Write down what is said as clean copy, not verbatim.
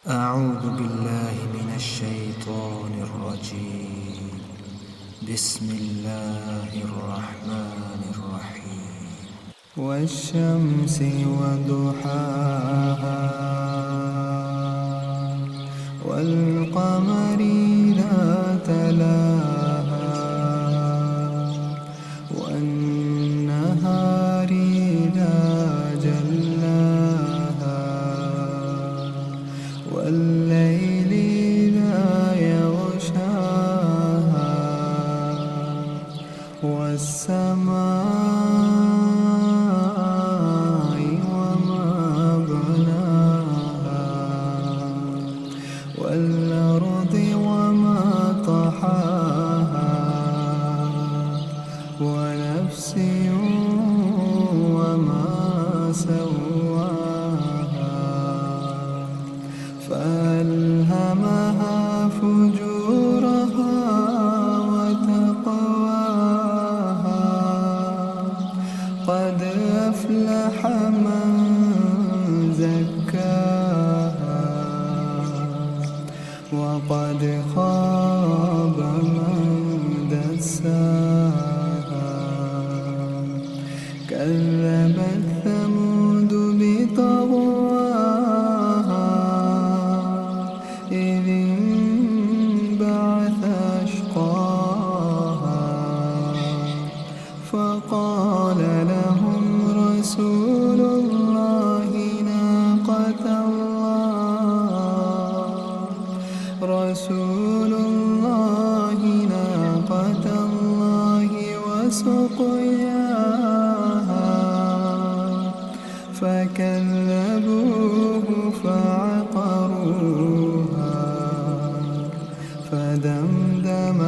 أعوذ بالله من الشيطان الرجيم. بسم الله الرحمن الرحيم. والشمس وضحاها والقمر إذا تلاها والنهار إذا جلاها والليل إذا يغشاها والسماء وما بناها والأرض وما طحاها ونفس وما سواها فألهمها فجورها وتقواها قد أفلح من زكاها وقد خاب من دساها كذبت ثمود بطغواها إذ انبعث أشقاها فقال لهم رسول الله ناقة الله وسقياها فكذبوه فعقروها فدمدم